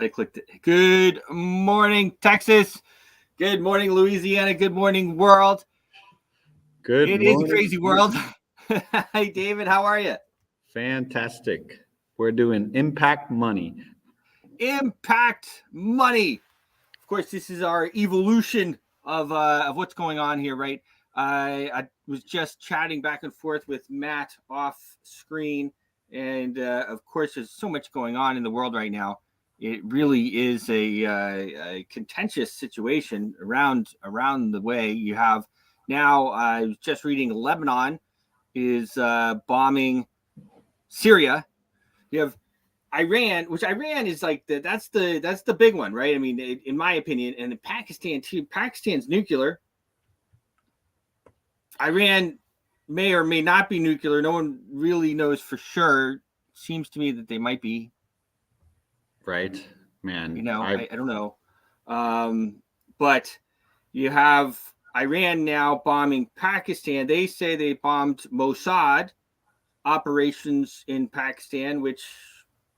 I clicked it. Good morning, Texas. Good morning, Louisiana. Good morning, world. Good It is a morning. crazy world. Hi, David. How are you? Fantastic. We're doing impact money. Impact money. Of course, this is our evolution of what's going on here, right? I was just chatting back and forth with Matt off screen, and of course, there's so much going on in the world right now. It really is a contentious situation around the way. You have now. I was just reading Lebanon is bombing Syria. You have Iran, which Iran is like that's the big one, right? I mean, in my opinion, and Pakistan too. Pakistan's nuclear. Iran may or may not be nuclear. No one really knows for sure. Seems to me that they might be. Right, man. I don't know. But you have Iran now bombing Pakistan. They say they bombed Mossad operations in Pakistan, which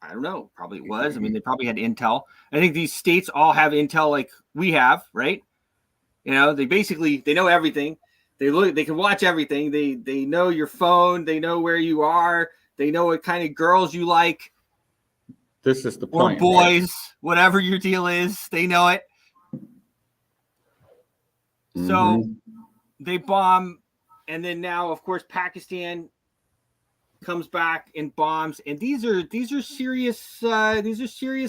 I don't know, probably it was. I mean, they probably had intel. I think these states all have intel like we have, right? They know everything. They can watch everything. They know your phone, they know where you are, they know what kind of girls you like. This is the Or point. boys, right? whatever your deal is, they know it. Mm-hmm. So they bomb, and then now, of course, Pakistan comes back and bombs, and these are serious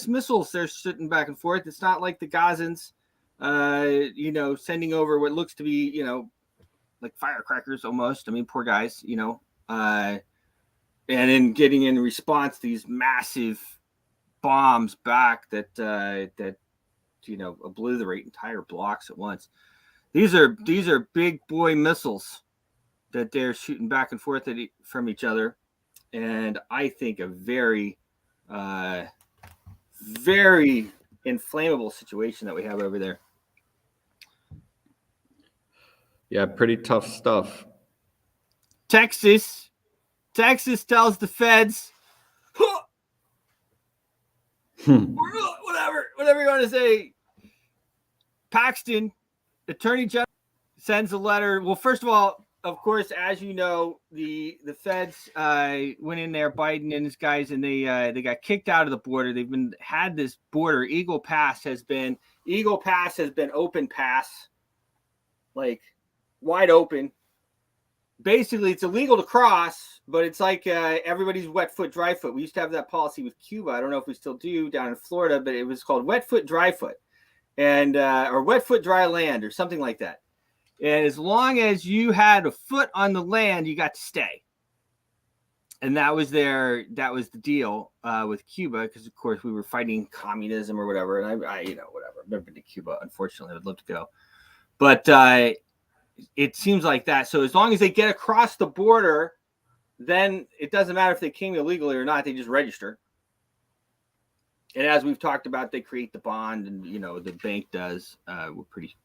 missiles they're sitting back and forth. It's not like the Gazans, sending over what looks to be like firecrackers almost. I mean, poor guys, and then getting in response these massive bombs back that obliterate entire blocks at once. These are big boy missiles that they're shooting back and forth from each other. And I think a very, very inflammable situation that we have over there. Yeah, pretty tough stuff. Texas tells the feds, whatever you want to say. Paxton, Attorney General, sends a letter. Well, first of all, of course, as you know, the feds went in there, Biden and his guys, and they got kicked out of the border. They've had this border. Eagle Pass has been open pass, like wide open. Basically, it's illegal to cross, but it's like everybody's wet foot, dry foot. We used to have that policy with Cuba. I don't know if we still do down in Florida, but it was called wet foot, dry foot, and or wet foot, dry land, or something like that. And as long as you had a foot on the land, you got to stay. And that was the deal with Cuba, because of course we were fighting communism or whatever. And I whatever. I've never been to Cuba, unfortunately. I would love to go. But it seems like that. So as long as they get across the border, then it doesn't matter if they came illegally or not. They just register. And as we've talked about, they create the bond, and the bank does. We're pretty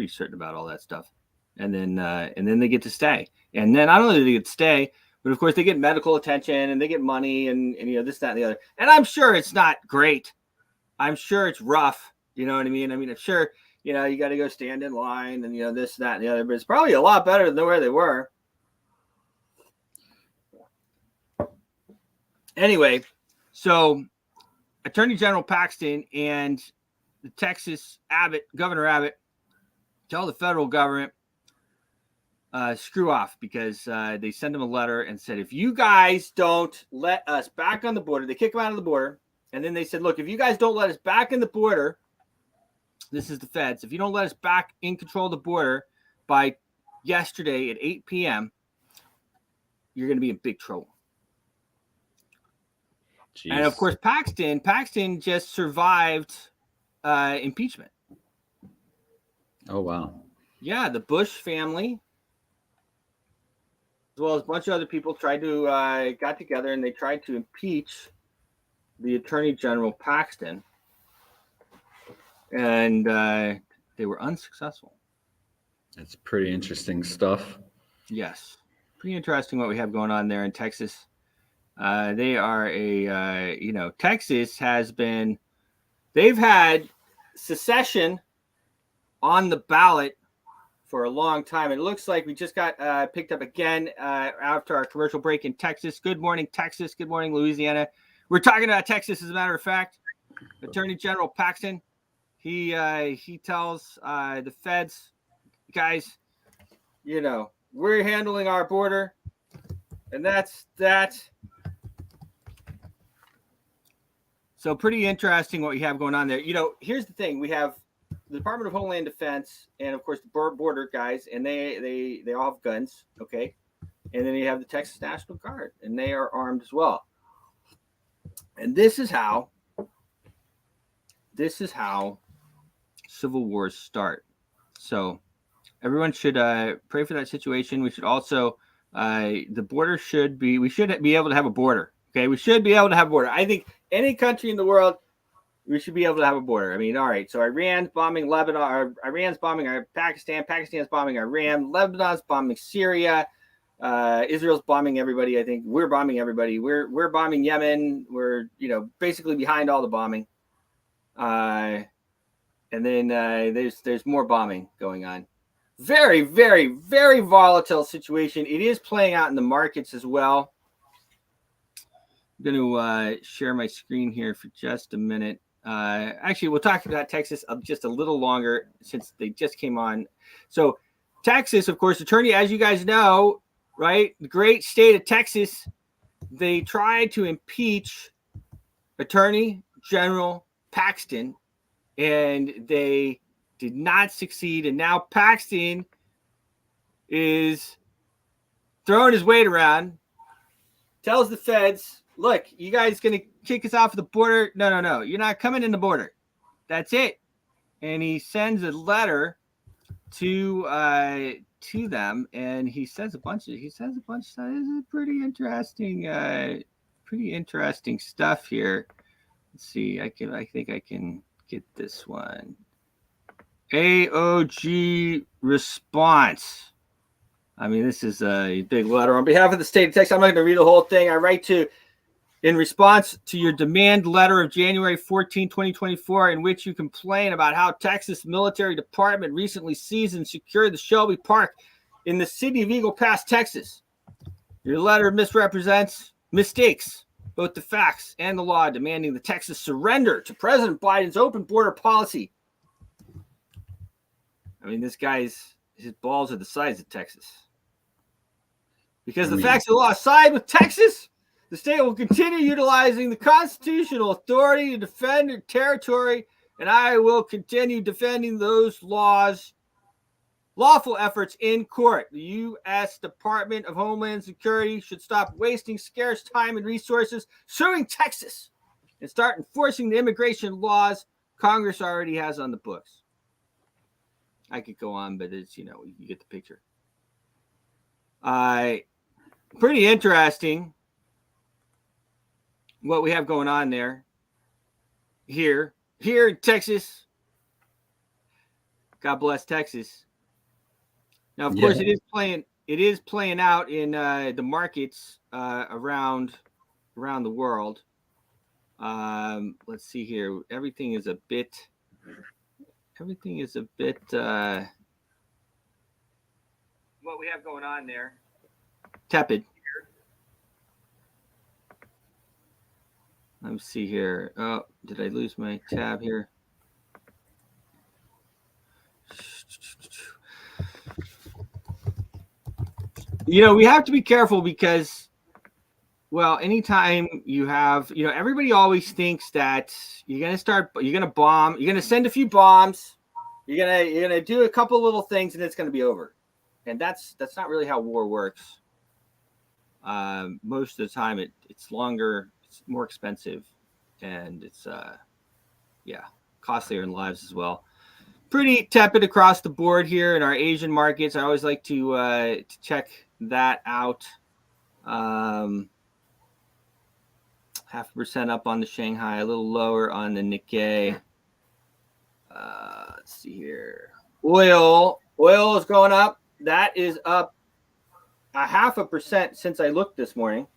certain about all that stuff. And then they get to stay. And then not only do they get to stay, but of course they get medical attention and they get money and this, that, and the other. And I'm sure it's not great. I'm sure it's rough. You know what I mean? I mean, I'm sure, you got to go stand in line and, this, that, and the other. But it's probably a lot better than where they were. Anyway, so Attorney General Paxton and the Texas Governor Abbott, tell the federal government, screw off, because they sent them a letter and said, if you guys don't let us back on the border, they kick them out of the border. And then they said, look, if you guys don't let us back in the border, this is the feds, if you don't let us back in control of the border by yesterday at 8 p.m., you're going to be in big trouble. Jeez. And of course, Paxton just survived impeachment. Oh, wow. Yeah, the Bush family, as well as a bunch of other people, got together and they tried to impeach the Attorney General Paxton, and they were unsuccessful. That's pretty interesting stuff. Yes, pretty interesting what we have going on there in Texas. They are Texas has been they've had secession on the ballot for a long time. It looks like we just got picked up again after our commercial break in Texas. Good morning, Texas. Good morning, Louisiana. We're talking about Texas, as a matter of fact. Attorney General Paxton, he tells the feds, guys, you know, we're handling our border, and that's that. So pretty interesting what you have going on there. You know, here's the thing: we have the Department of Homeland Defense, and of course the border guys, and they all have guns, okay. And then you have the Texas National Guard, and they are armed as well. And this is how civil wars start. So everyone should pray for that situation. We should also the border should be we should be able to have a border. Okay, we should be able to have a border. I think any country in the world, we should be able to have a border. I mean, all right. So Iran's bombing Lebanon, or Iran's bombing Pakistan, Pakistan's bombing Iran, Lebanon's bombing Syria, Israel's bombing everybody. I think we're bombing everybody. We're bombing Yemen. We're basically behind all the bombing. And then there's more bombing going on. Very, very, very volatile situation. It is playing out in the markets as well. I'm going to share my screen here for just a minute. Actually, we'll talk about Texas just a little longer since they just came on. So Texas, of course, attorney, as you guys know, right, the great state of Texas, they tried to impeach Attorney General Paxton, and they did not succeed. And now Paxton is throwing his weight around, tells the feds, look, you guys going to kick us off of the border? No. You're not coming in the border. That's it. And he sends a letter to them, and he says a bunch of this is pretty interesting stuff here. Let's see. I think I can get this one. AOG response. I mean, this is a big letter. On behalf of the state of Texas, I'm not going to read the whole thing. I write in response to your demand letter of January 14, 2024, in which you complain about how Texas Military Department recently seized and secured the Shelby Park in the city of Eagle Pass, Texas. Your letter mistakes both the facts and the law, demanding the Texas surrender to President Biden's open border policy. I mean, this guy's his balls are the size of Texas. Because the facts of the law side with Texas, the state will continue utilizing the constitutional authority to defend your territory, and I will continue defending those lawful efforts in court. The U.S. Department of Homeland Security should stop wasting scarce time and resources suing Texas and start enforcing the immigration laws Congress already has on the books. I could go on, but it's, you get the picture. Pretty interesting what we have going on there. Here in Texas. God bless Texas. Now, of course, it is playing out in the markets around the world. Let's see here. Everything is a bit what we have going on there. Tepid. Let me see here. Oh, did I lose my tab here? We have to be careful because, well, anytime you have, everybody always thinks that you're going to bomb, you're going to send a few bombs, you're going to do a couple little things, and it's going to be over. And that's not really how war works. Most of the time it's longer, it's more expensive, and it's costlier in lives as well. Pretty tepid across the board here in our Asian markets. I always like to check that out. 0.5% up on the Shanghai, a little lower on the Nikkei. Let's see here. Oil is going up. That is up 0.5% since I looked this morning.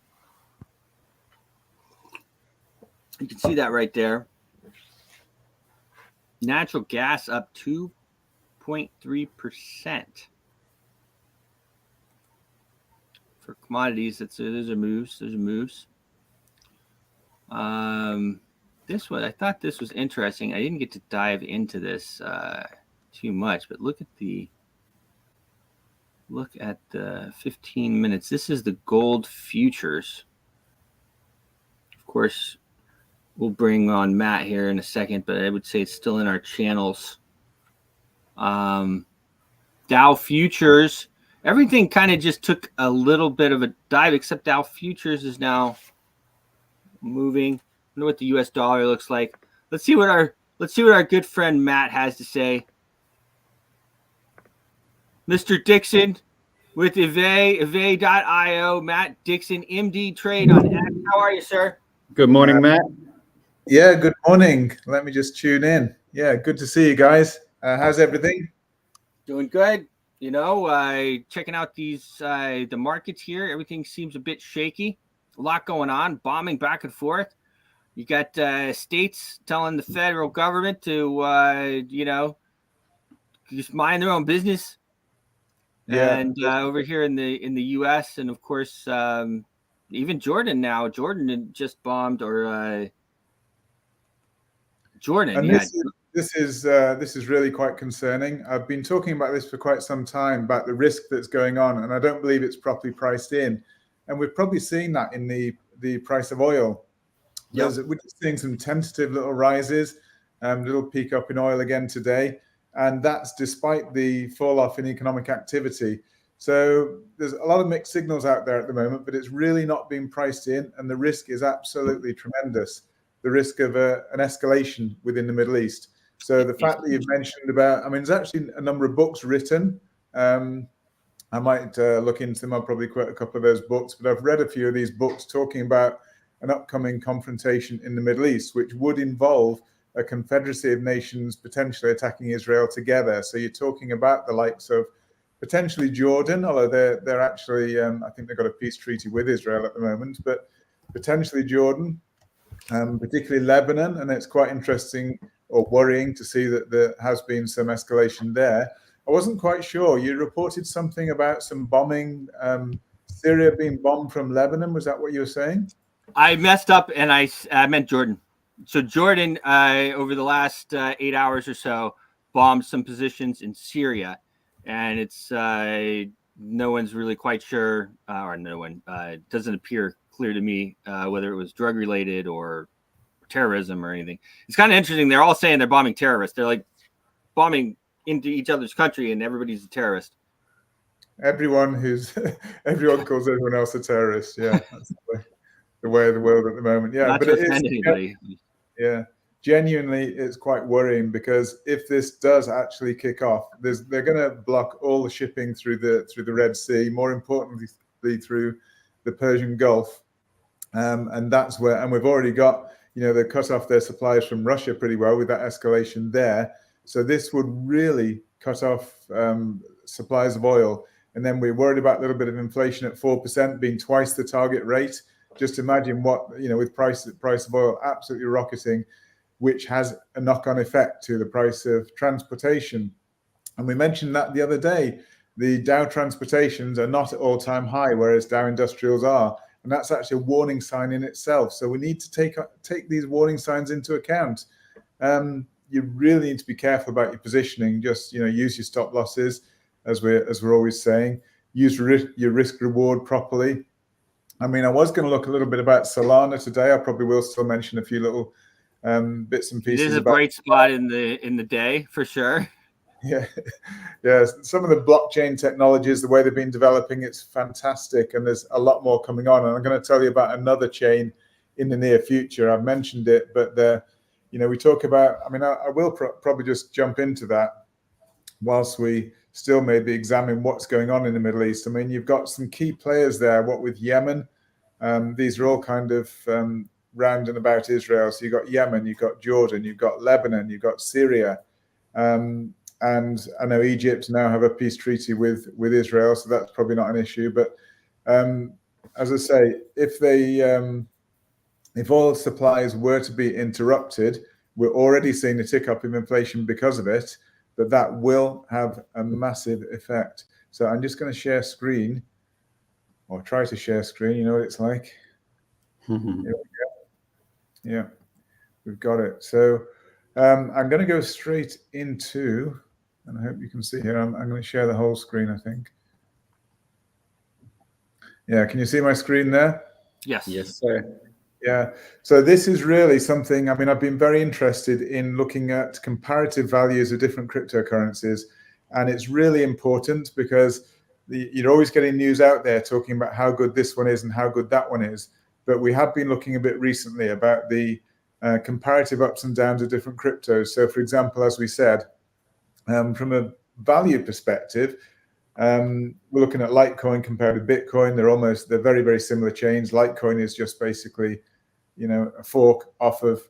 You can see that right there. Natural gas up 2.3%. For commodities, those are moves. Those are moves. I thought this was interesting. I didn't get to dive into this too much, but look at the 15 minutes. This is the gold futures. Of course, we'll bring on Matt here in a second, but I would say it's still in our channels. Dow futures, everything kind of just took a little bit of a dive, except Dow futures is now moving. I wonder what the US dollar looks like. Let's see what our good friend Matt has to say. Mr. Dixon with Eve.io, Matt Dixon, MD Trade on X. How are you, sir? Good morning, Matt. Yeah, good morning. Let me just tune in. Yeah, good to see you guys. How's everything? Doing good. You know, checking out these the markets here. Everything seems a bit shaky. A lot going on, bombing back and forth. You got states telling the federal government to, just mind their own business. Yeah. And over here in the U.S. and of course even Jordan now. Jordan just bombed, or Jordan. And Yeah. this is really quite concerning. I've been talking about this for quite some time about the risk that's going on, and I don't believe it's properly priced in. And we've probably seen that in the price of oil. Yep. We're just seeing some tentative little rises, little peak up in oil again today. And that's despite the fall off in economic activity. So there's a lot of mixed signals out there at the moment, but it's really not being priced in. And the risk is absolutely tremendous. The risk of an escalation within the Middle East. So the fact that you've mentioned about, I mean, there's actually a number of books written. I might look into them. I'll probably quote a couple of those books, but I've read a few of these books talking about an upcoming confrontation in the Middle East, which would involve a confederacy of nations potentially attacking Israel together. So you're talking about the likes of potentially Jordan, although they're actually, I think they've got a peace treaty with Israel at the moment, but potentially Jordan, particularly Lebanon. And it's quite interesting or worrying to see that there has been some escalation there. I wasn't quite sure. You reported something about some bombing, Syria being bombed from Lebanon. Was that what you were saying? I messed up and I meant Jordan. So Jordan, over the last 8 hours or so, bombed some positions in Syria, and it's no one's really quite sure, or no one doesn't appear clear to me whether it was drug related or terrorism or anything. It's kind of interesting. They're all saying they're bombing terrorists. They're like bombing into each other's country, and everybody's a terrorist. Everyone calls everyone else a terrorist. Yeah, that's the way of the world at the moment. Yeah, not but to it offend is anybody. Yeah, genuinely, it's quite worrying because if this does actually kick off, they're going to block all the shipping through the Red Sea. More importantly, through the Persian Gulf, and that's where. And we've already got, they cut off their supplies from Russia pretty well with that escalation there. So this would really cut off supplies of oil. And then we're worried about a little bit of inflation at 4% being twice the target rate. Just imagine what, with price of oil absolutely rocketing, which has a knock-on effect to the price of transportation. And we mentioned that the other day. The Dow transportations are not at all-time high, whereas Dow industrials are. And that's actually a warning sign in itself. So we need to take these warning signs into account. You really need to be careful about your positioning. Just, use your stop losses, as we're always saying. Use your risk reward properly. I mean, I was going to look a little bit about Solana today. I probably will still mention a few little bits and pieces. It is a bright spot in the day for sure. Yeah. Some of the blockchain technologies, the way they've been developing, it's fantastic, and there's a lot more coming on. And I'm going to tell you about another chain in the near future. I've mentioned it, but we talk about. I mean, I will probably just jump into that whilst we still maybe examine what's going on in the Middle East. I mean, you've got some key players there. What with Yemen, these are all kind of round and about Israel. So you've got Yemen, you've got Jordan, you've got Lebanon, you've got Syria. And I know Egypt now have a peace treaty with Israel, so that's probably not an issue. But as I say, if oil supplies were to be interrupted, We're already seeing a tick up in inflation because of it, but that will have a massive effect. So I'm just going to share screen, or try to share screen. You know what it's like. Here we go. Yeah, we've got it. So I'm going to go straight into, and I hope you can see here, I'm going to share the whole screen, I think. Yeah, can you see my screen there? Yes. Yes, sir. Yeah, so this is really something, I mean, I've been very interested in looking at comparative values of different cryptocurrencies, and it's really important because you're always getting news out there talking about how good this one is and how good that one is, but we have been looking a bit recently about the comparative ups and downs of different cryptos. So for example, as we said, from a value perspective, we're looking at Litecoin compared with Bitcoin. They're very, very similar chains. Litecoin is just basically, a fork off of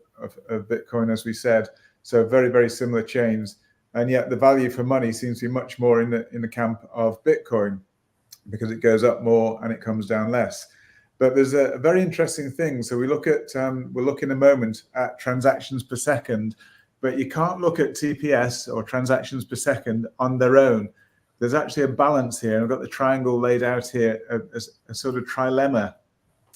Bitcoin, as we said. So very, very similar chains. And yet the value for money seems to be much more in the camp of Bitcoin, because it goes up more and it comes down less. But there's a very interesting thing. So we'll look in a moment at transactions per second, but you can't look at TPS or transactions per second on their own. There's actually a balance here. I've got the triangle laid out here as a sort of trilemma.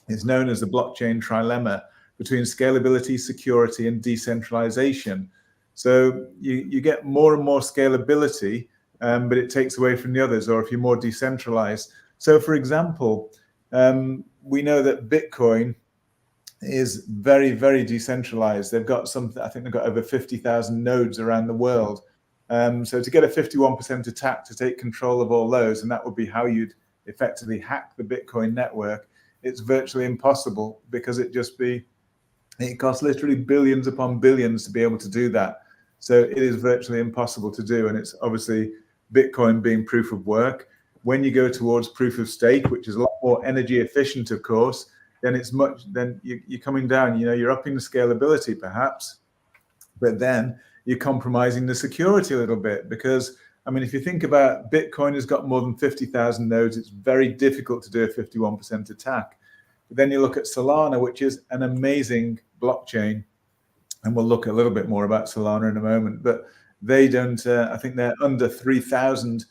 It's known as the blockchain trilemma between scalability, security, and decentralization. So you get more and more scalability, but it takes away from the others, or if you're more decentralized. So for example, we know that Bitcoin is very, very decentralized. They've got I think they've got over 50,000 nodes around the world. So to get a 51% attack to take control of all those, and that would be how you'd effectively hack the Bitcoin network, it's virtually impossible, because it costs literally billions upon billions to be able to do that. So it is virtually impossible to do. And it's obviously Bitcoin being proof of work. When you go towards proof of stake, which is a lot more energy efficient, of course, then you're coming down, you're upping the scalability perhaps, but then you're compromising the security a little bit, because I mean, if you think about Bitcoin has got more than 50,000 nodes, it's very difficult to do a 51% attack. But then you look at Solana, which is an amazing blockchain, and we'll look a little bit more about Solana in a moment, but they don't, I think they're under 3,000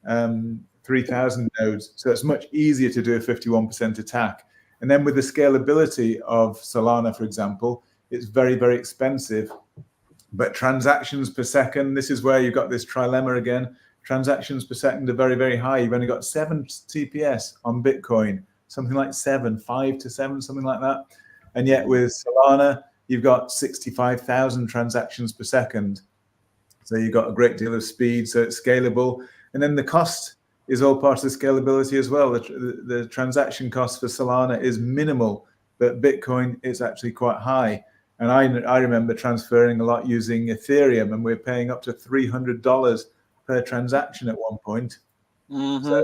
nodes. So it's much easier to do a 51% attack. And then with the scalability of Solana, for example, it's very, very expensive. But transactions per second, this is where you've got this trilemma again. Transactions per second are very, very high. You've only got 7 TPS on Bitcoin, something like 5 to 7, something like that. And yet with Solana, you've got 65,000 transactions per second. So you've got a great deal of speed, so it's scalable. And then the cost is all part of the scalability as well. The transaction cost for Solana is minimal, but Bitcoin is actually quite high. And I remember transferring a lot using Ethereum, and we're paying up to $300 per transaction at one point. Mm-hmm.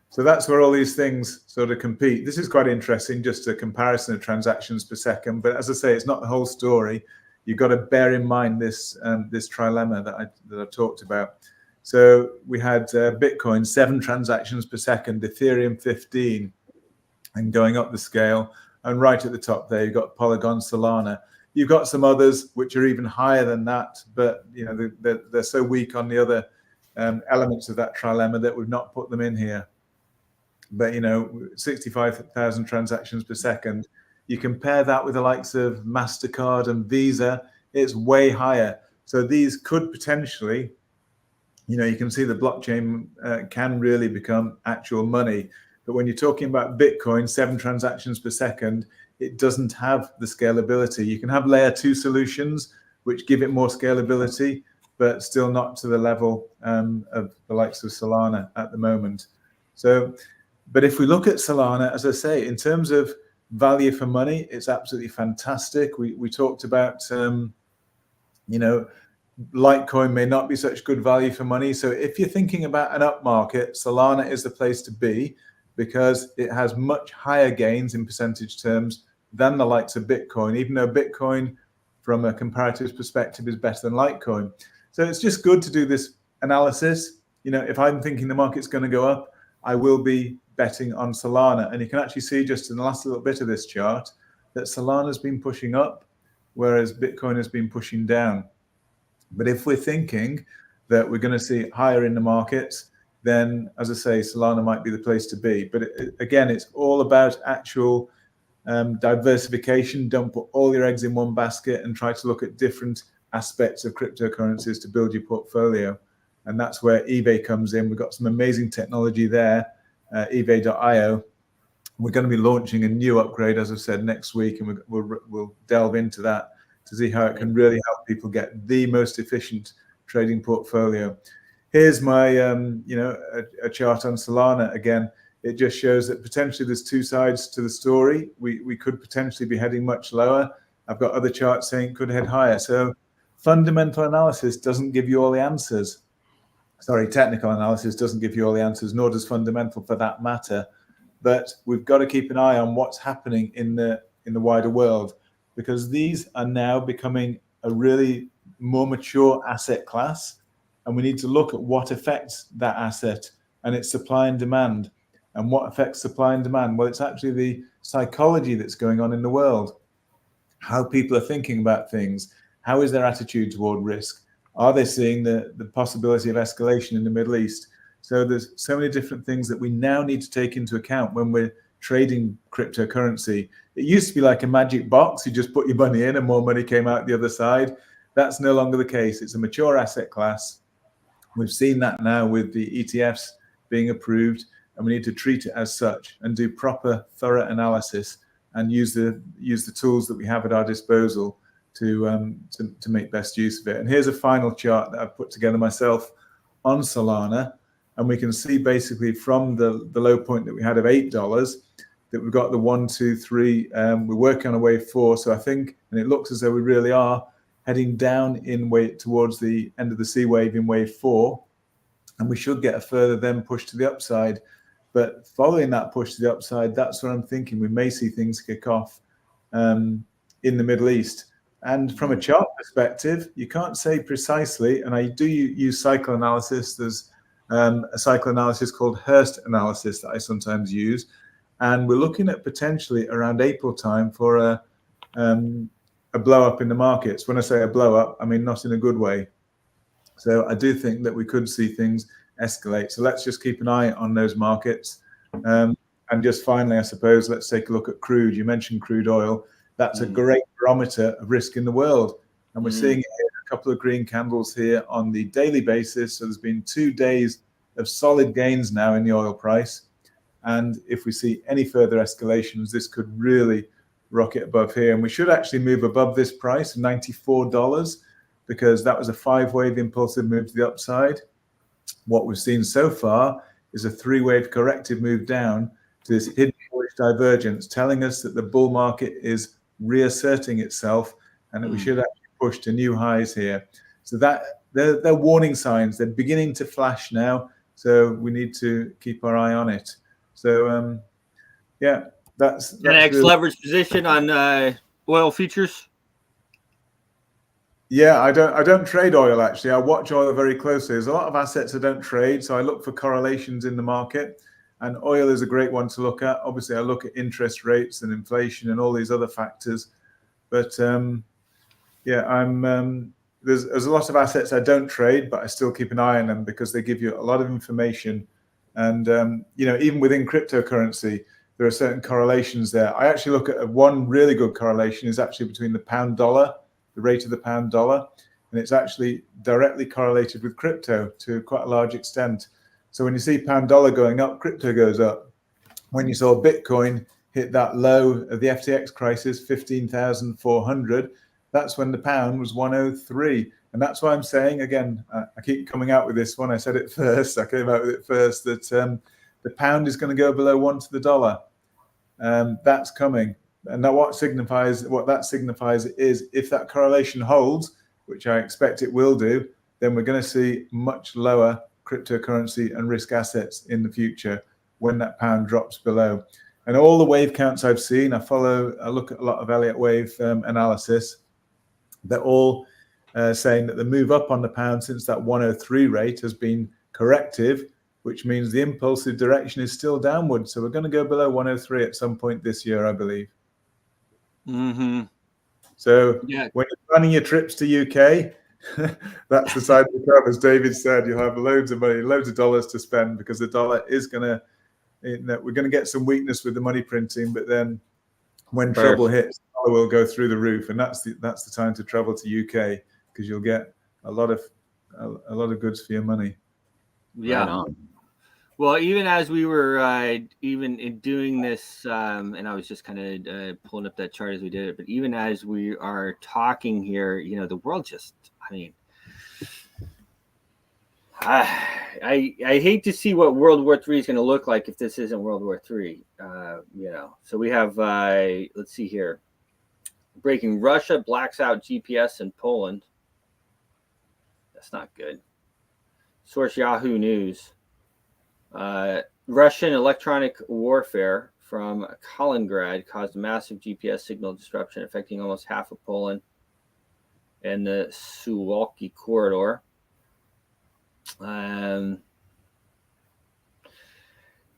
So that's where all these things sort of compete. This is quite interesting, just a comparison of transactions per second. But as I say, it's not the whole story. You've got to bear in mind this trilemma that I talked about. So we had Bitcoin 7 transactions per second, Ethereum 15, and going up the scale. And right at the top there, you've got Polygon, Solana. You've got some others which are even higher than that, but they're so weak on the other elements of that trilemma that we've not put them in here. But 65,000 transactions per second. You compare that with the likes of MasterCard and Visa, it's way higher. So these could potentially, you can see the blockchain can really become actual money. But when you're talking about Bitcoin, 7 transactions per second, it doesn't have the scalability. You can have layer 2 solutions, which give it more scalability, but still not to the level of the likes of Solana at the moment. So, but if we look at Solana, as I say, in terms of value for money, it's absolutely fantastic. We talked about, Litecoin may not be such good value for money. So if you're thinking about an upmarket, Solana is the place to be, because it has much higher gains in percentage terms than the likes of Bitcoin, even though Bitcoin, from a comparative perspective, is better than Litecoin. So it's just good to do this analysis. If I'm thinking the market's going to go up, I will be betting on Solana. And you can actually see just in the last little bit of this chart that Solana's been pushing up. whereas Bitcoin has been pushing down. But if we're thinking that we're going to see higher in the markets, then, as I say, Solana might be the place to be. But again, it's all about actual diversification. Don't put all your eggs in one basket and try to look at different aspects of cryptocurrencies to build your portfolio. And that's where eBay comes in. We've got some amazing technology there, eBay.io. We're going to be launching a new upgrade, as I've said, next week, and we'll delve into that to see how it can really help people get the most efficient trading portfolio. Here's my, a chart on Solana again. It just shows that potentially there's two sides to the story. We could potentially be heading much lower. I've got other charts saying it could head higher. So fundamental analysis doesn't give you all the answers. Sorry, technical analysis doesn't give you all the answers, nor does fundamental for that matter. But we've got to keep an eye on what's happening in the wider world, because these are now becoming a really more mature asset class, and we need to look at what affects that asset and its supply and demand. And what affects supply and demand? Well, it's actually the psychology that's going on in the world, how people are thinking about things, how is their attitude toward risk, are they seeing the possibility of escalation in the Middle East? So there's so many different things that we now need to take into account when we're trading cryptocurrency. It used to be like a magic box. You just put your money in and more money came out the other side. That's no longer the case. It's a mature asset class. We've seen that now with the ETFs being approved, and we need to treat it as such and do proper, thorough analysis and use the tools that we have at our disposal to make best use of it. And here's a final chart that I've put together myself on Solana. And we can see basically from the low point that we had of $8 that we've got the 1, 2, 3. We're working on a wave 4. So I think, and it looks as though we really are heading down in weight towards the end of the C wave in wave 4. And we should get a further then push to the upside. But following that push to the upside, that's what I'm thinking. We may see things kick off in the Middle East. And from a chart perspective, you can't say precisely, and I do use cycle analysis. There's a cycle analysis called Hurst analysis that I sometimes use. And we're looking at potentially around April time for a blow up in the markets. When I say a blow up, I mean not in a good way. So I do think that we could see things escalate. So let's just keep an eye on those markets. And just finally, I suppose, let's take a look at crude. You mentioned crude oil. That's a great barometer of risk in the world. And we're seeing it here, a couple of green candles here on the daily basis. So there's been 2 days of solid gains now in the oil price. And if we see any further escalations, this could really rocket above here. And we should actually move above this price, $94, because that was a 5-wave impulsive move to the upside. What we've seen so far is a 3-wave corrective move down to this hidden bullish divergence, telling us that the bull market is reasserting itself and that we should actually push to new highs here. So that they're warning signs. They're beginning to flash now. So we need to keep our eye on it. So that's the next really leverage position on oil futures. Yeah, I don't trade oil actually. I watch oil very closely. There's a lot of assets I don't trade, so I look for correlations in the market, and oil is a great one to look at. Obviously, I look at interest rates and inflation and all these other factors. But there's a lot of assets I don't trade, but I still keep an eye on them because they give you a lot of information. And even within cryptocurrency, there are certain correlations there. I actually look at one really good correlation is actually between the pound dollar, the rate of the pound dollar, and it's actually directly correlated with crypto to quite a large extent. So when you see pound dollar going up, crypto goes up. When you saw Bitcoin hit that low of the FTX crisis, 15,400, that's when the pound was 103. And that's why I'm saying, again, I keep coming out with this one. I said it first. I came out with it first, that the pound is going to go below 1 to the dollar. That's coming. And now what that signifies is if that correlation holds, which I expect it will do, then we're going to see much lower cryptocurrency and risk assets in the future when that pound drops below. And all the wave counts I've seen, I look at a lot of Elliott wave analysis. They're all saying that the move up on the pound since that 103 rate has been corrective, which means the impulsive direction is still downward. So we're going to go below 103 at some point this year, I believe. So Yeah. when you're planning your trips to UK, that's the side of the coin. As David said, you'll have loads of money, loads of dollars to spend, because the dollar is going to, we're going to get some weakness with the money printing, but then when trouble hits, the dollar will go through the roof, and that's the time to travel to UK, because you'll get a lot of goods for your money. Yeah. Right on. Well, even as we were even in doing this, and I was just kind of pulling up that chart as we did it, but even as we are talking here, the world just, I mean, I hate to see what World War III is going to look like if this isn't World War III. So we have, let's see here, breaking: Russia blacks out GPS in Poland. That's not good. Source: Yahoo News. Russian electronic warfare from Kaliningrad caused a massive GPS signal disruption affecting almost half of Poland and the Suwalki corridor. Then,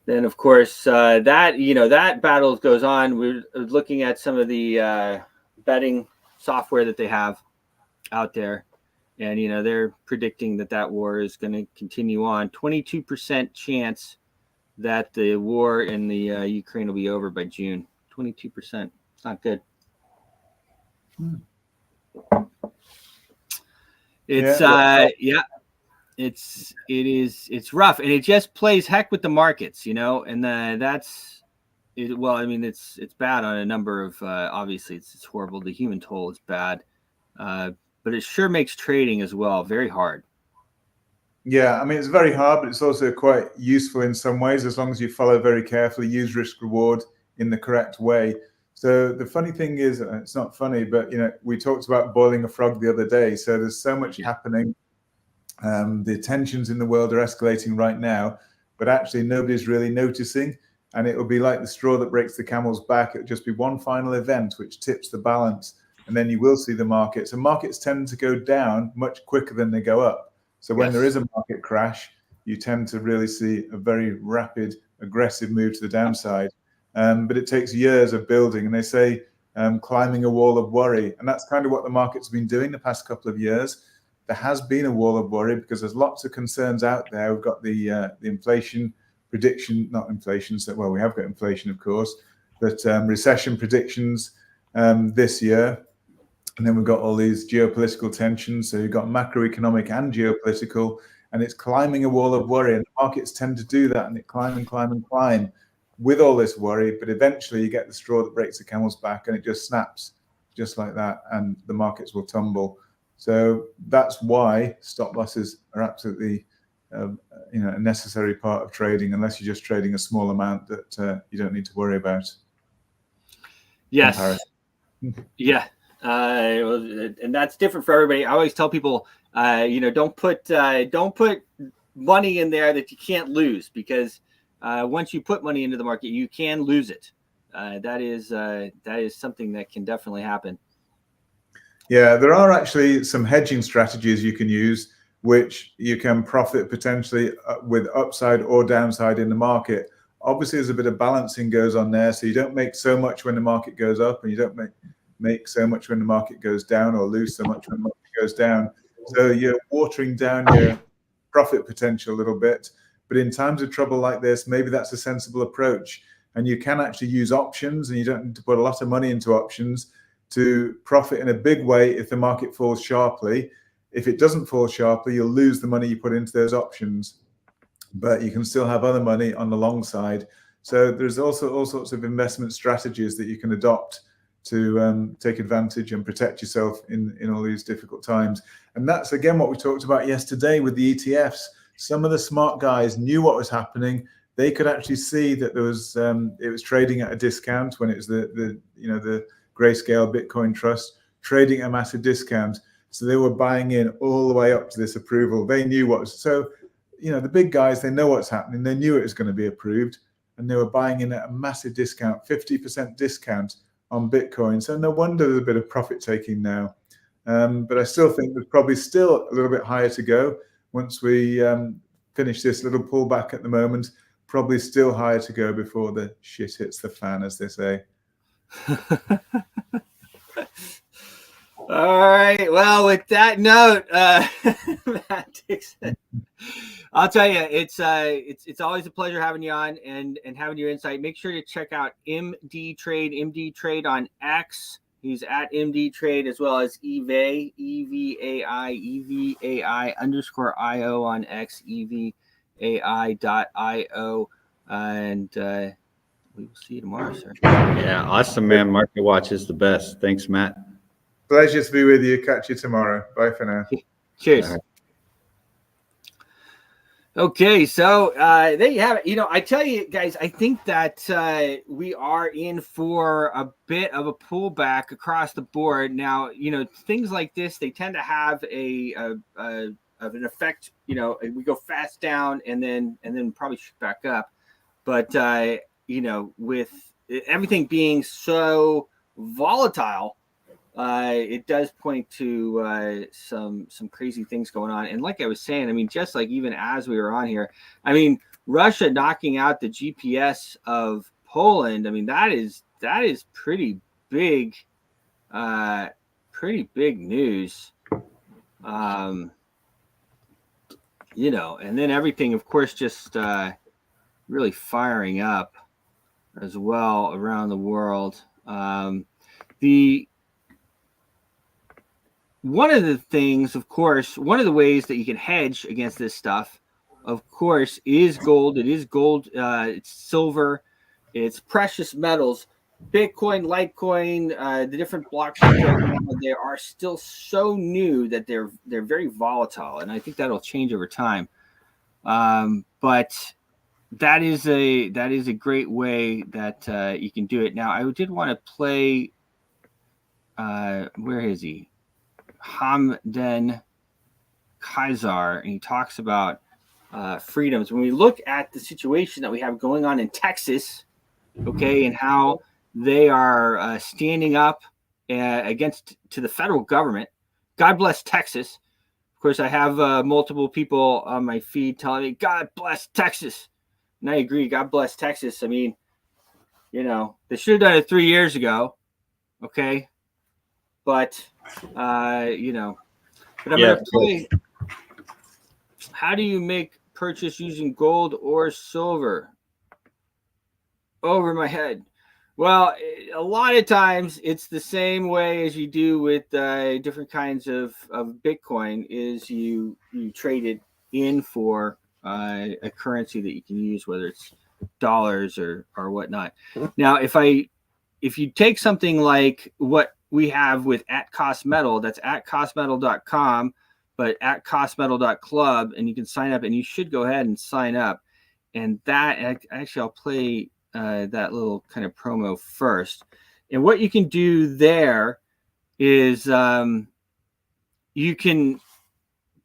of course, that battle goes on. We're looking at some of the betting software that they have out there, and they're predicting that war is going to continue on. 22% chance that the war in the Ukraine will be over by June. 22%. It's not good. It's it's rough, and it just plays heck with the markets, and that's it. Well, I mean, it's bad on a number of obviously it's horrible. The human toll is bad, but it sure makes trading as well very hard. Yeah, I mean, it's very hard, but it's also quite useful in some ways, as long as you follow very carefully, use risk reward in the correct way. So the funny thing is, it's not funny, but we talked about boiling a frog the other day. So there's so much happening. The tensions in the world are escalating right now, but actually nobody's really noticing. And it will be like the straw that breaks the camel's back. It'll just be one final event which tips the balance, and then you will see the markets. And markets tend to go down much quicker than they go up. So when there is a market crash, you tend to really see a very rapid, aggressive move to the downside. But it takes years of building, and they say climbing a wall of worry. And that's kind of what the market's been doing the past couple of years. There has been a wall of worry because there's lots of concerns out there. We've got the inflation prediction, not inflation, so, well, we have got inflation, of course, but recession predictions this year. And then we've got all these geopolitical tensions. So you've got macroeconomic and geopolitical, and it's climbing a wall of worry. And markets tend to do that, and it climb and climb and climb with all this worry. But eventually you get the straw that breaks the camel's back, and it just snaps just like that, and the markets will tumble. So that's why stop losses are absolutely a necessary part of trading, unless you're just trading a small amount that you don't need to worry about. Yes. Yeah. And that's different for everybody. I always tell people, don't put money in there that you can't lose, because once you put money into the market, you can lose it. That is something that can definitely happen. Yeah, there are actually some hedging strategies you can use, which you can profit potentially with upside or downside in the market. Obviously, there's a bit of balancing goes on there, so you don't make so much when the market goes up, and you don't make so much when the market goes down, or lose so much when the market goes down. So you're watering down your profit potential a little bit. But in times of trouble like this, maybe that's a sensible approach. And you can actually use options, and you don't need to put a lot of money into options to profit in a big way if the market falls sharply. If it doesn't fall sharply, you'll lose the money you put into those options, but you can still have other money on the long side. So there's also all sorts of investment strategies that you can adopt to take advantage and protect yourself in all these difficult times. And that's, again, what we talked about yesterday with the ETFs. Some of the smart guys knew what was happening. They could actually see that there was it was trading at a discount when it was the Grayscale Bitcoin Trust trading at a massive discount. So they were buying in all the way up to this approval. They knew what was, so, the big guys, they know what's happening. They knew it was going to be approved, and they were buying in at a massive discount, 50% discount on Bitcoin. So no wonder there's a bit of profit taking now. But I still think there's probably still a little bit higher to go once we finish this little pullback at the moment. Probably still higher to go before the shit hits the fan, as they say. All right. Well, with that note, Matt Dixon, I'll tell you, it's always a pleasure having you on and having your insight. Make sure to check out MD Trade on X. He's at MD Trade, as well as EVAI, EVAI_IO on X, EVAI.io. And we will see you tomorrow, sir. Yeah, awesome, man. Market Watch is the best. Thanks, Matt. Pleasure to be with you. Catch you tomorrow. Bye for now. Cheers. All right. Okay, so there you have it. You know, I tell you guys, I think that we are in for a bit of a pullback across the board. Now, you know, things like this, they tend to have an effect. You know, we go fast down and then probably shoot back up. But you know, with everything being so volatile, it does point to some crazy things going on. And like I was saying, I mean, just like even as we were on here, I mean, Russia knocking out the GPS of Poland. I mean, that is pretty big news. You know, and then everything, of course, just really firing up as well around the world. One of the things, of course, one of the ways that you can hedge against this stuff, of course, is gold. It is gold. It's silver. It's precious metals. Bitcoin, Litecoin, the different blockchains right now, they are still so new that they're very volatile, and I think that'll change over time. But that is a great way that you can do it. Now, I did want to play. Where is he? Hamden Kaisar, and he talks about freedoms. When we look at the situation that we have going on in Texas, okay, and how they are standing up against to the federal government. God bless Texas. Of course, I have multiple people on my feed telling me, God bless Texas. And I agree, God bless Texas. I mean, you know, they should have done it 3 years ago, okay? But, you know, but I'm going to play. How do you make purchase using gold or silver? Over my head. Well, a lot of times it's the same way as you do with different kinds of Bitcoin is you trade it in for a currency that you can use, whether it's dollars or whatnot. Now, if you take something like what we have with at cost metal, that's at costmetal.com, but at costmetal.club, and you can sign up, and you should go ahead and sign up. And that actually, I'll play that little kind of promo first. And what you can do there is you can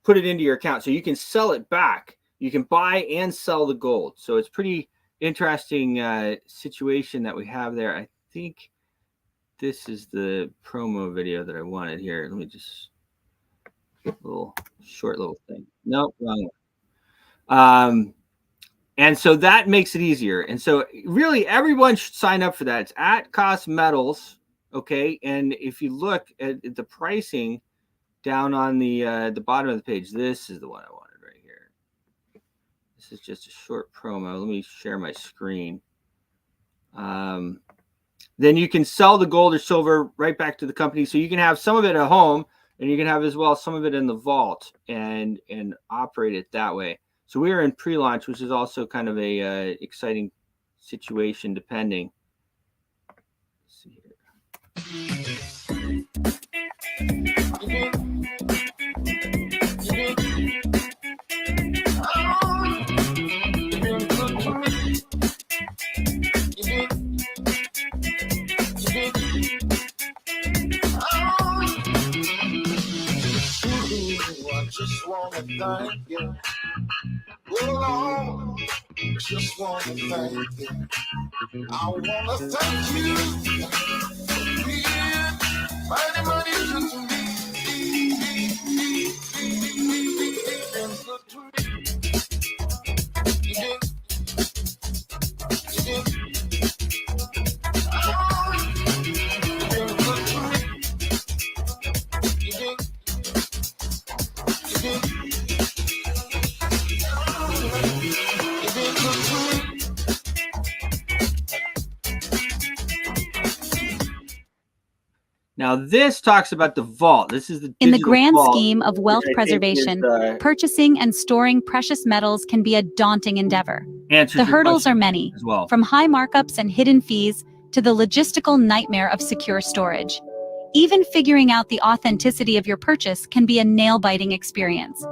put it into your account, so you can sell it back. You can buy and sell the gold. So it's pretty interesting situation that we have there. I think this is the promo video that I wanted here. Let me just get a little short little thing. Nope, wrong one. And so that makes it easier. And so really everyone should sign up for that. It's at cost metals. Okay. And if you look at the pricing down on the bottom of the page, this is the one I wanted right here. This is just a short promo. Let me share my screen. Then you can sell the gold or silver right back to the company. So you can have some of it at home, and you can have as well some of it in the vault and operate it that way. So we are in pre-launch, which is also kind of a exciting situation, depending. Let's see here. Just wanna thank you. Oh, just wanna thank you. I wanna thank you for being mighty, mighty good to me. And good to me. Oh, you've been good to me. Now this talks about the vault. This is the In the digital grand vault, scheme of wealth which I think preservation, is, purchasing and storing precious metals can be a daunting endeavor. answers The your hurdles question are many, as well. from high markups and hidden fees to the logistical nightmare of secure storage. Even figuring out the authenticity of your purchase can be a nail-biting experience.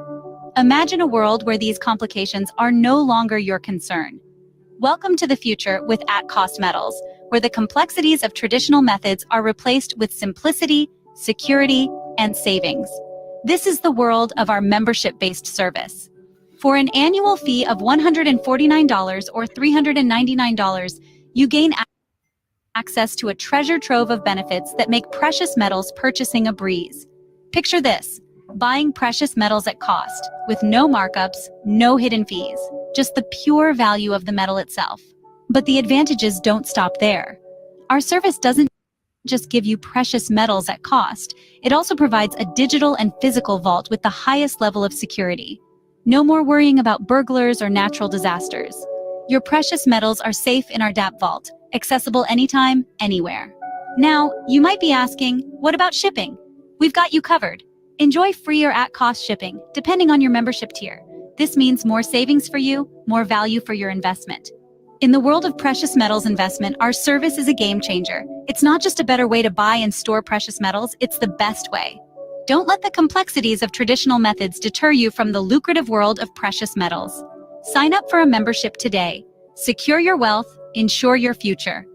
Imagine a world where these complications are no longer your concern. Welcome to the future with at-cost metals, where the complexities of traditional methods are replaced with simplicity, security, and savings. This is the world of our membership-based service. For an annual fee of $149 or $399, you gain access to a treasure trove of benefits that make precious metals purchasing a breeze. Picture this: buying precious metals at cost, with no markups, no hidden fees, just the pure value of the metal itself. But the advantages don't stop there. Our service doesn't just give you precious metals at cost, it also provides a digital and physical vault with the highest level of security. No more worrying about burglars or natural disasters. Your precious metals are safe in our DApp vault, accessible anytime, anywhere. Now, you might be asking, what about shipping? We've got you covered. Enjoy free or at-cost shipping, depending on your membership tier. This means more savings for you, more value for your investment. In the world of precious metals investment, our service is a game changer. It's not just a better way to buy and store precious metals, it's the best way. Don't let the complexities of traditional methods deter you from the lucrative world of precious metals. Sign up for a membership today. Secure your wealth, ensure your future.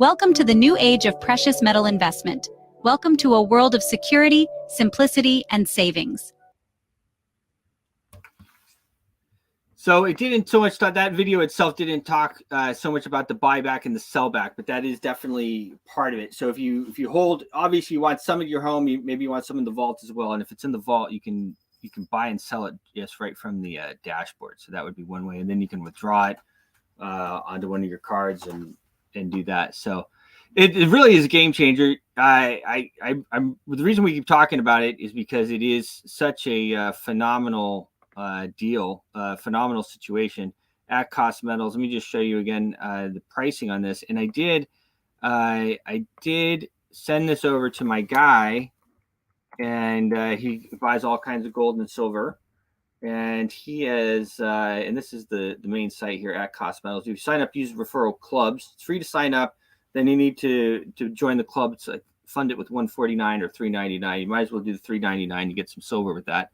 Welcome to the new age of precious metal investment. Welcome to a world of security, simplicity, and savings. So it didn't so much that video itself didn't talk so much about the buyback and the sellback, but that is definitely part of it. So if you hold, obviously you want some at your home, maybe you want some in the vault as well. And if it's in the vault, you can buy and sell it just right from the dashboard. So that would be one way, and then you can withdraw it onto one of your cards and do that. So it really is a game changer. I'm the reason we keep talking about it is because it is such a phenomenal deal, phenomenal situation at Cost Metals. Let me just show you again the pricing on this. And I did send this over to my guy, and he buys all kinds of gold and silver. And he has, and this is the main site here at Cost Metals. If you sign up, use referral clubs. It's free to sign up. Then you need to join the club. It's like fund it with $149 or $399. You might as well do the $399. You get some silver with that.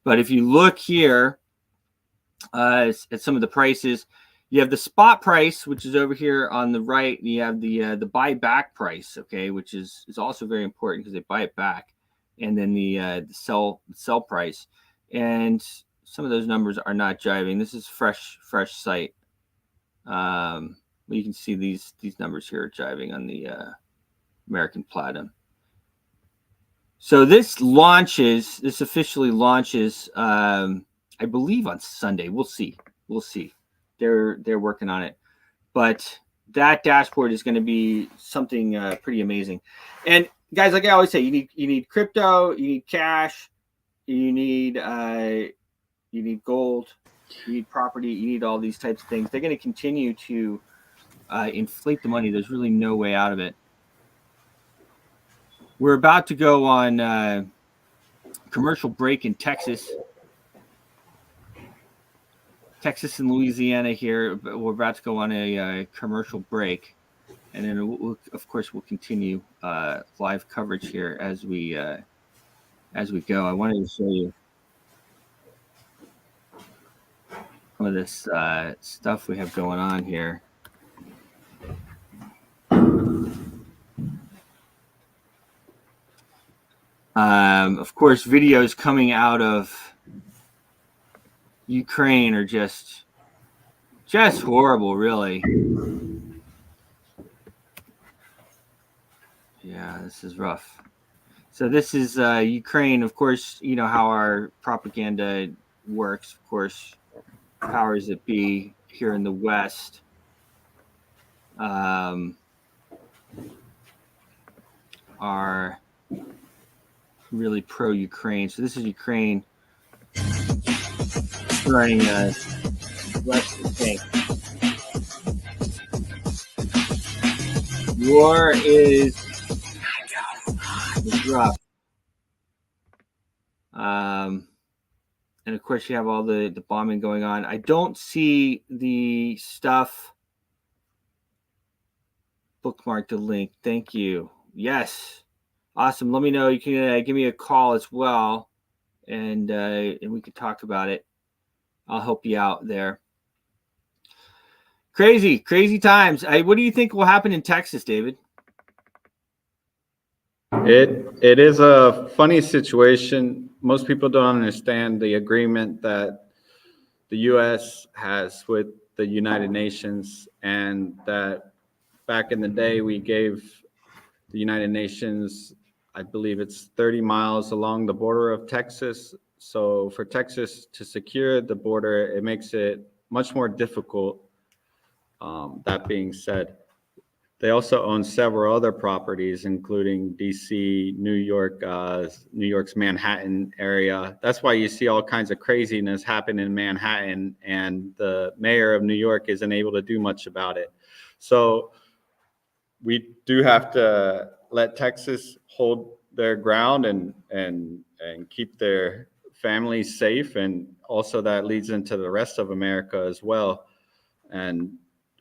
But if you look here at some of the prices, you have the spot price, which is over here on the right. And you have the buyback price, okay, which is also very important because they buy it back, and then the sell price. And some of those numbers are not jiving. This is fresh site. You can see these numbers here are jiving on the American Platinum. So this officially launches, I believe on Sunday. We'll see. They're working on it, but that dashboard is going to be something pretty amazing. And guys, like I always say, you need crypto, you need cash, you need gold, you need property, you need all these types of things. They're going to continue to inflate the money. There's really no way out of it. We're about to go on commercial break in Texas and Louisiana here. But we're about to go on a commercial break, and then of course we'll continue live coverage here as we go. I wanted to show you some of this stuff we have going on here. Of course, videos coming out of Ukraine are just horrible, really. Yeah, this is rough. So this is Ukraine. Of course, you know how our propaganda works. Of course, powers that be here in the West are really pro-Ukraine. So this is Ukraine running West tank. War is It's rough. And of course, you have all the bombing going on. I don't see the stuff. Bookmark the link. Thank you. Yes. Awesome. Let me know. You can give me a call as well, and we can talk about it. I'll help you out there. Crazy times. What do you think will happen in Texas, David? It is a funny situation. Most people don't understand the agreement that the U.S. has with the United Nations, and that back in the day we gave the United Nations, I believe it's 30 miles along the border of Texas. So for Texas to secure the border, it makes it much more difficult. That being said, they also own several other properties, including DC, New York, New York's Manhattan area. That's why you see all kinds of craziness happen in Manhattan, and the mayor of New York isn't able to do much about it. So we do have to let Texas hold their ground and keep their families safe, and also that leads into the rest of America as well. And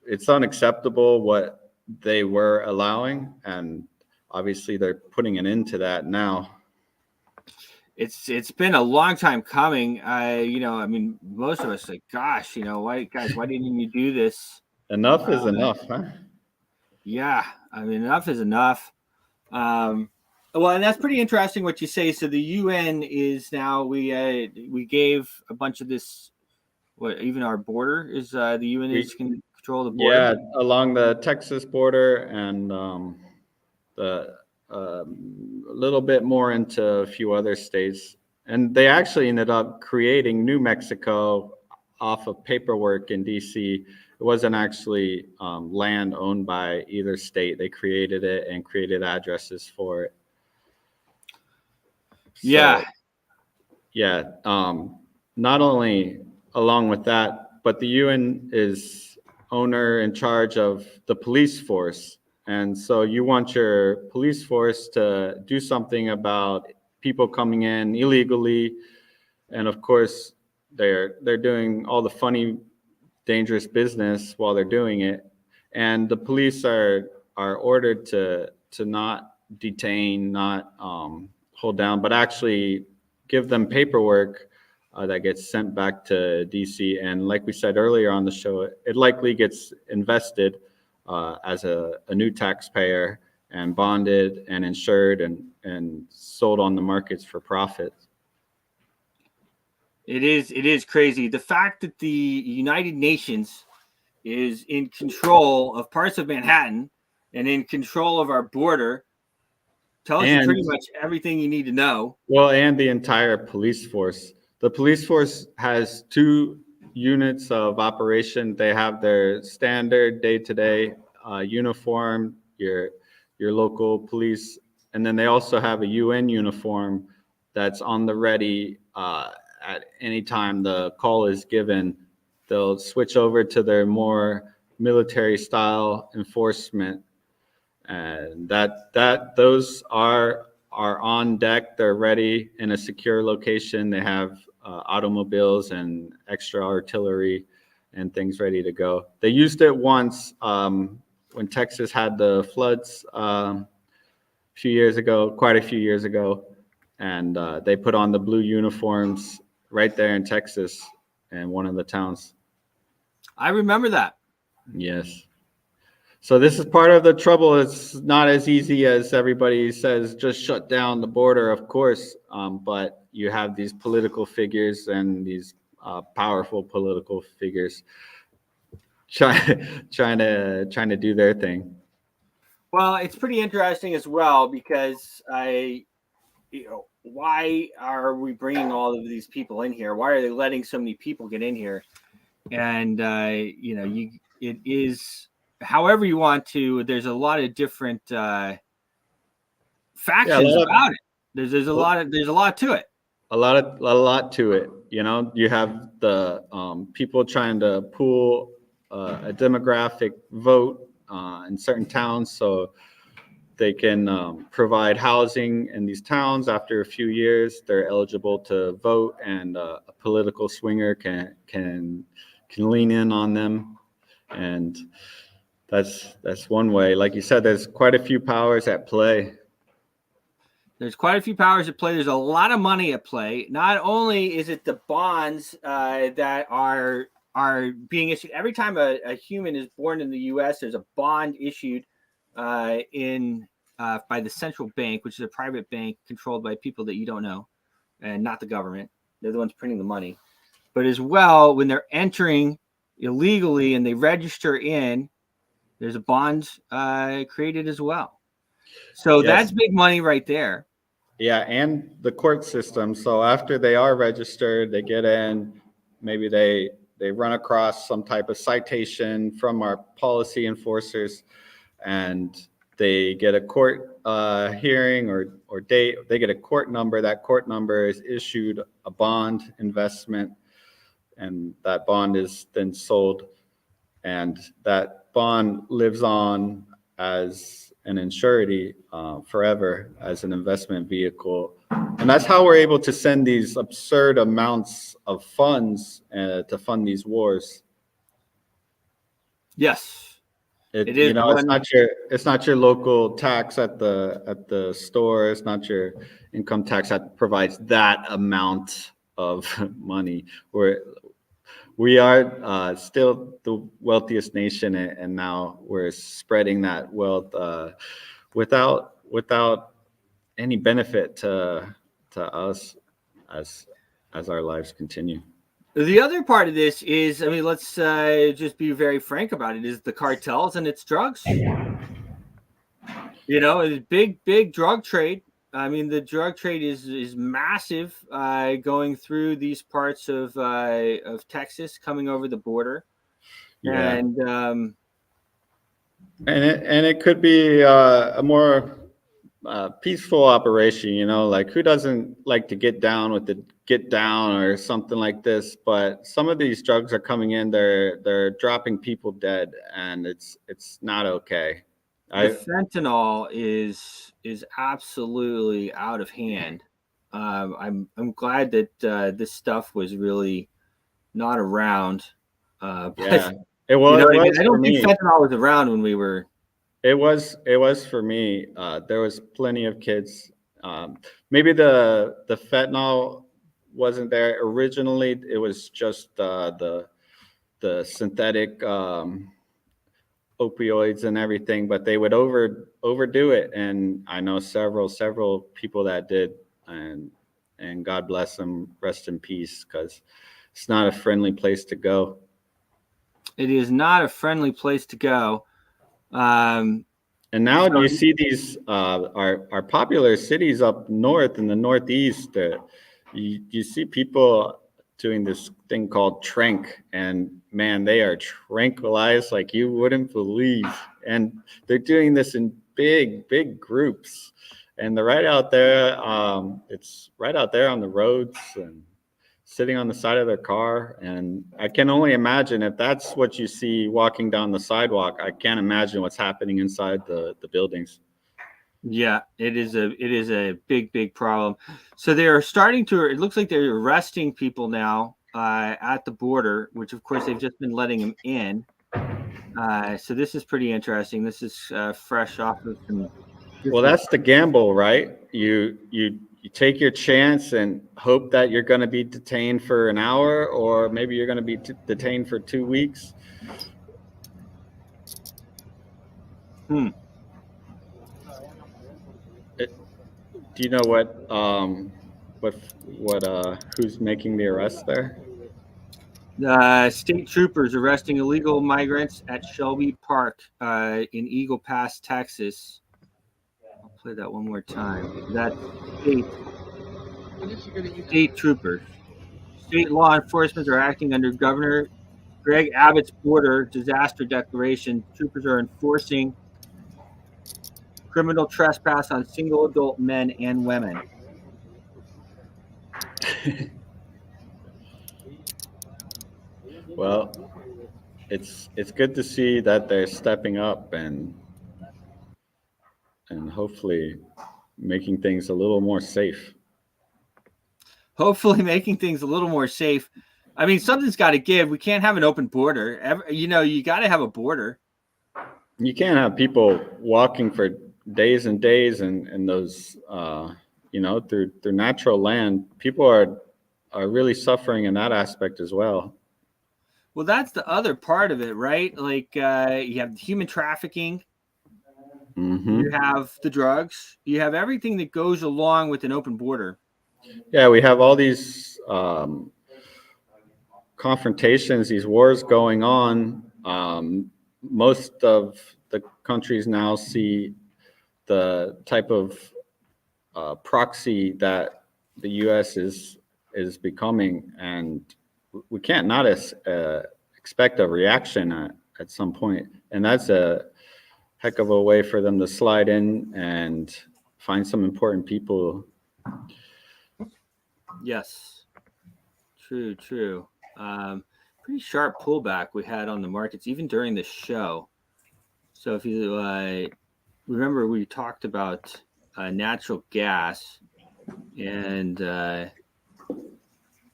it's unacceptable what they were allowing, and obviously they're putting an end to that now. It's been a long time coming. Most of us like, gosh, why didn't you do this? Enough is enough, huh? Yeah, enough is enough. Well, and that's pretty interesting what you say. So the UN is now, we gave a bunch of this. What, even our border is the UN is can control the border. Yeah, along the Texas border, and a little bit more into a few other states. And they actually ended up creating New Mexico off of paperwork in DC. It wasn't actually land owned by either state. They created it and created addresses for it. So, yeah. Not only along with that, but the UN is owner in charge of the police force. And so you want your police force to do something about people coming in illegally. And of course, they're doing all the funny, dangerous business while they're doing it. And the police are ordered to not detain, not hold down, but actually give them paperwork that gets sent back to DC. And like we said earlier on the show, it likely gets invested as a new taxpayer and bonded and insured and sold on the markets for profit. It is crazy. The fact that the United Nations is in control of parts of Manhattan and in control of our border tells you pretty much everything you need to know. Well, and the entire police force. The police force has two units of operation. They have their standard day-to-day uniform, your local police, and then they also have a UN uniform that's on the ready at any time the call is given. They'll switch over to their more military style enforcement, and those are on deck. They're ready in a secure location. They have automobiles and extra artillery and things ready to go. They used it once when Texas had the floods quite a few years ago, and they put on the blue uniforms right there in Texas in one of the towns. I remember that. Yes. So this is part of the trouble. It's not as easy as everybody says, just shut down the border, of course. But you have these political figures and these powerful political figures trying to do their thing. Well, it's pretty interesting as well because why are we bringing all of these people in here? Why are they letting so many people get in here? And it is, however you want to. There's a lot of different factions about it. There's a lot to it. A lot to it. You have the people trying to pool a demographic vote in certain towns. So they can provide housing in these towns. After a few years, they're eligible to vote, and a political swinger can lean in on them. And that's one way. Like you said, there's quite a few powers at play. There's quite a few powers at play. There's a lot of money at play. Not only is it the bonds that are being issued every time a human is born in the U.S. There's a bond issued by the central bank, which is a private bank controlled by people that you don't know, and not the government. They're the ones printing the money. But as well, when they're entering illegally and they register in, there's a bond created as well. So Yes. that's big money right there. Yeah, and the court system. So after they are registered, they get in, maybe they run across some type of citation from our policy enforcers, and they get a court hearing or date. They get a court number. That court number is issued a bond investment, and that bond is then sold, and that bond lives on as an insurity forever as an investment vehicle. And that's how we're able to send these absurd amounts of funds to fund these wars. Yes. It is. It's not your local tax at the store. It's not your income tax that provides that amount of money. We are still the wealthiest nation, and now we're spreading that wealth without any benefit to us as our lives continue. The other part of this is, I mean, let's just be very frank about it, is the cartels and its drugs. You know, it's big drug trade. I mean, the drug trade is massive, going through these parts of Texas, coming over the border, Yeah. and it could be a more peaceful operation. You know, like who doesn't like to get down with the get down or something like this? But some of these drugs are coming in. They're dropping people dead, and it's not okay. the fentanyl is absolutely out of hand. I'm glad that this stuff was really not around. But, yeah, it was. You know, I don't think fentanyl was around when we were. It was for me. There was plenty of kids. Maybe the fentanyl wasn't there originally. It was just the synthetic opioids and everything, but they would overdo it, and I know several people that did, and God bless them, rest in peace, because it's not a friendly place to go. It is not a friendly place to go. And now you see these our popular cities up north in the Northeast. You see people doing this thing called trank, and man, they are tranquilized like you wouldn't believe. And they're doing this in big groups, and they're right out there. It's right out there on the roads and sitting on the side of their car. And I can only imagine if that's what you see walking down the sidewalk. I can't imagine what's happening inside the buildings. Yeah, it is a big problem. So they're starting to. It looks like they're arresting people now at the border, which of course they've just been letting them in. So this is pretty interesting. This is fresh off of some. Well, that's the gamble, right? You take your chance and hope that you're going to be detained for an hour, or maybe you're going to be detained for 2 weeks. Do you know who's making the arrest there? State troopers arresting illegal migrants at Shelby Park in Eagle Pass, Texas. I'll play that one more time. That's state troopers. State law enforcement are acting under Governor Greg Abbott's border disaster declaration. Troopers are enforcing criminal trespass on single adult men and women. Well, it's good to see that they're stepping up, and and hopefully making things a little more safe. Hopefully making things a little more safe. I mean, something's got to give. We can't have an open border. You got to have a border. You can't have people walking for days and days and those, through natural land. People are really suffering in that aspect as well. Well, that's the other part of it, right? Like you have human trafficking. Mm-hmm. You have the drugs. You have everything that goes along with an open border. Yeah, we have all these confrontations, these wars going on. Most of the countries now see the type of proxy that the U.S. is becoming, and we can't not expect a reaction at some point. And that's a heck of a way for them to slide in and find some important people. Yes, true. Pretty sharp pullback we had on the markets even during the show. So if you remember, we talked about natural gas and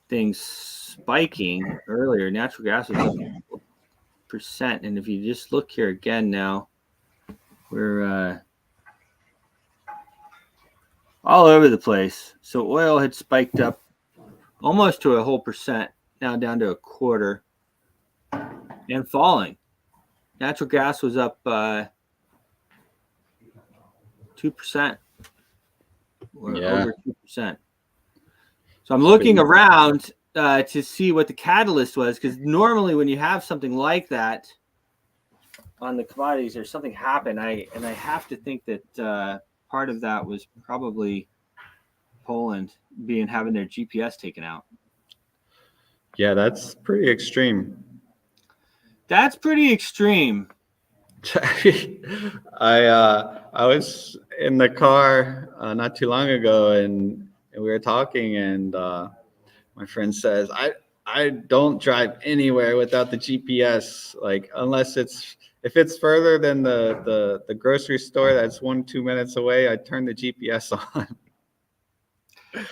things spiking earlier. Natural gas was up %, and if you just look here again now, we're all over the place. So oil had spiked up almost to a whole %, now down to a quarter, and falling. Natural gas was up 2%, or over 2%. So I'm looking around to see what the catalyst was, because normally when you have something like that on the commodities, there's something happened. I have to think that part of that was probably Poland having their GPS taken out. Yeah, that's pretty extreme. That's pretty extreme. I was in the car not too long ago, and we were talking, and my friend says, I don't drive anywhere without the GPS, like unless if it's further than the grocery store that's 1-2 minutes away, I turn the GPS on.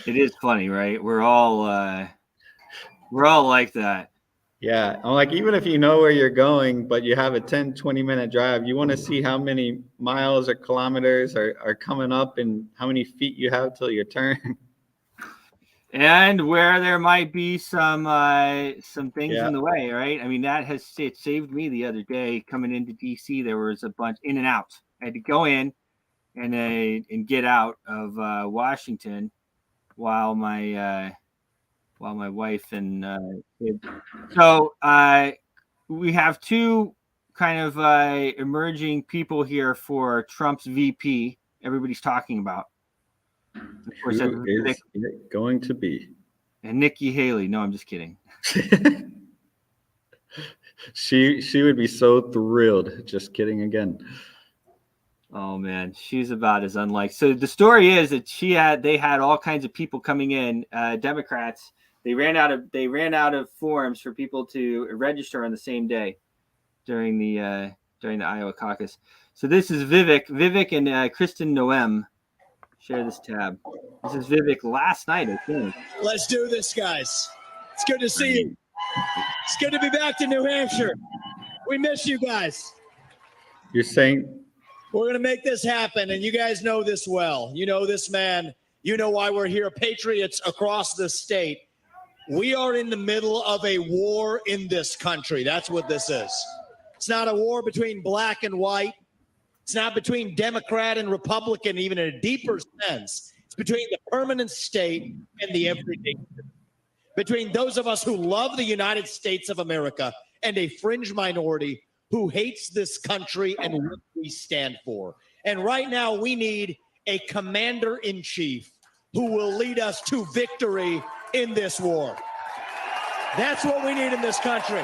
It is funny, right? We're all like that. Yeah, I'm like, even if you know where you're going, but you have a 10-20 minute drive, you want to see how many miles or kilometers are coming up and how many feet you have till your turn. And where there might be some things Yeah. in the way, right? I mean, it saved me the other day coming into DC. There was a bunch in and out. I had to go in and get out of Washington while my wife and kids. So we have two kind of emerging people here for Trump's VP. Everybody's talking about. Of course, Who is it going to be? And Nikki Haley. No, I'm just kidding. She would be so thrilled. Just kidding again. Oh man, she's about as unlike. So the story is that they had all kinds of people coming in, Democrats. They ran out of forms for people to register on the same day during the Iowa caucus. So this is Vivek and Kristen Noem share this tab. This is Vivek last night, I think. Let's do this, guys. It's good to see you. It's good to be back to New Hampshire. We miss you guys. You're saying we're going to make this happen, and you guys know this well. You know this man. You know why we're here, patriots across the state. We are in the middle of a war in this country. That's what this is. It's not a war between black and white. It's not between Democrat and Republican, even in a deeper sense. It's between the permanent state and the everyday. Between those of us who love the United States of America and a fringe minority who hates this country and what we stand for. And right now we need a commander-in-chief who will lead us to victory in this war. That's what we need in this country.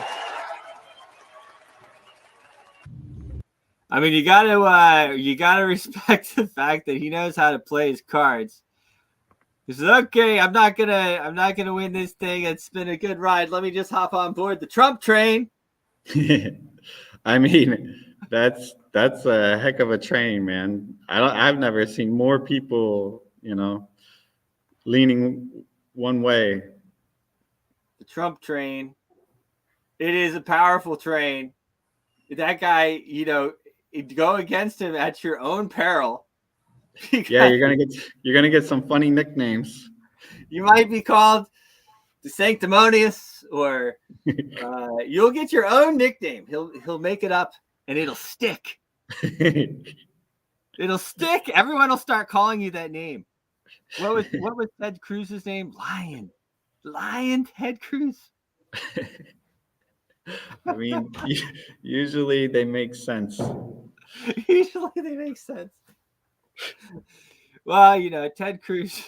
I mean, you gotta respect the fact that he knows how to play his cards. He says, "Okay, I'm not gonna win this thing. It's been a good ride. Let me just hop on board the Trump train." I mean, that's a heck of a train, man. I've never seen more people, leaning one way. The Trump train. It is a powerful train. That guy, go against him at your own peril. Yeah, you're gonna get some funny nicknames. You might be called the Sanctimonious, or you'll get your own nickname. He'll make it up, and it'll stick. It'll stick. Everyone will start calling you that name. What was Ted Cruz's name? Lion Ted Cruz. I mean, usually they make sense. Usually they make sense. Well, Ted Cruz,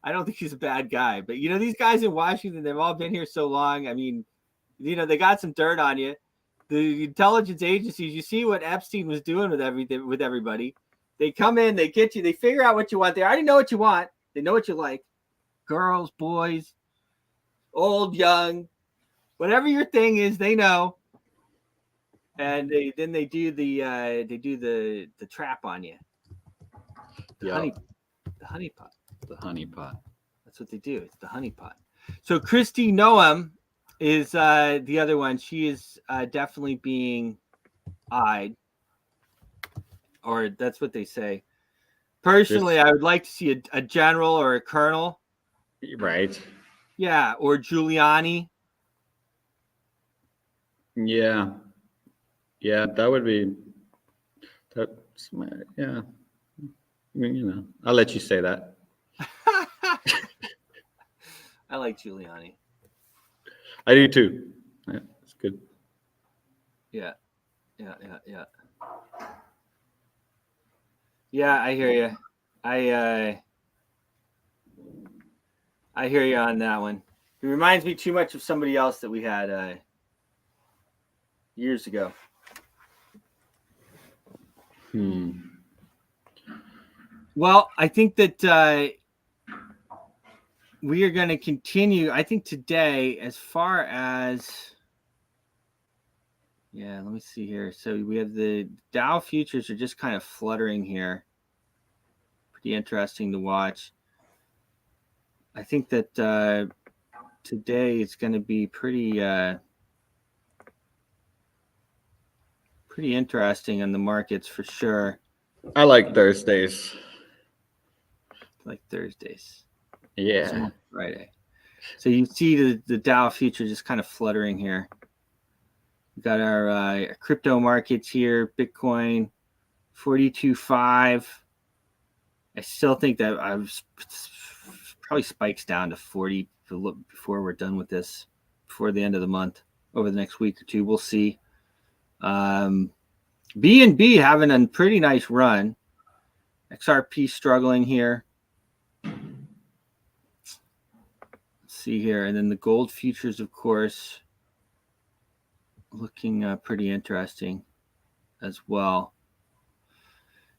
I don't think he's a bad guy, but these guys in Washington, they've all been here so long. I mean, they got some dirt on you. The intelligence agencies, you see what Epstein was doing with everybody. They come in, they get you, they figure out what you want. They already know what you want. They know what you like. Girls, boys, old, young, whatever your thing is, they know. And they do the trap on you. The honeypot. The honeypot. That's what they do. It's the honeypot. So Kristi Noem is the other one. She is definitely being eyed, or that's what they say. Personally, I would like to see a general or a colonel. Right. Yeah, or Giuliani. Yeah. Yeah, that would be. Yeah. I mean, I'll let you say that. I like Giuliani. I do too. Yeah, it's good. Yeah. Yeah, I hear you. I hear you on that one. It reminds me too much of somebody else that we had years ago. Well, I think that we are going to continue. I think today, as far as, let me see here. So we have the Dow futures are just kind of fluttering here. Pretty interesting to watch. I think that today it's going to be pretty interesting in the markets for sure. I like Thursdays. Yeah. Friday. So you see the Dow future just kind of fluttering here. We've got our crypto markets here. Bitcoin 42.5. I still think that probably spikes down to 40 before we're done with this, before the end of the month, over the next week or two. We'll see. BNB having a pretty nice run. XRP struggling here. Let's see here. And then the gold futures, of course, looking pretty interesting as well.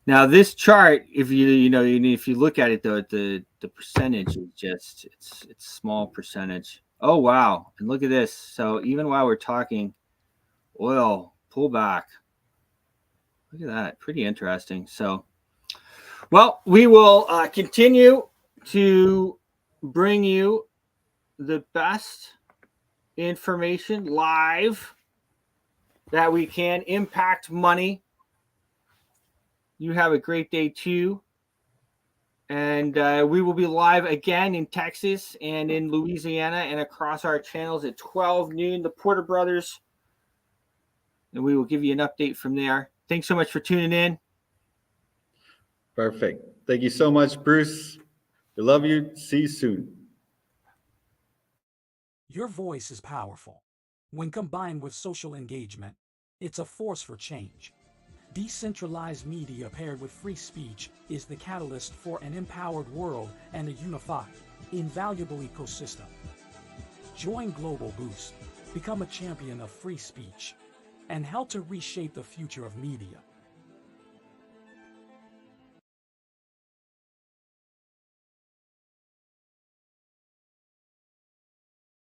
Now this chart, if you look at it though, the percentage is just it's small percentage. Oh wow. And look at this. So even while we're talking, oil pullback. Look at that. Pretty interesting. So, well, we will continue to bring you the best information live that we can. Impact money. You have a great day too. And we will be live again in Texas and in Louisiana and across our channels at 12 noon, the Porter Brothers. And we will give you an update from there. Thanks so much for tuning in. Perfect. Thank you so much, Bruce. We love you. See you soon. Your voice is powerful. When combined with social engagement, it's a force for change. Decentralized media paired with free speech is the catalyst for an empowered world and a unified, invaluable ecosystem. Join Global Boost, become a champion of free speech, and help to reshape the future of media.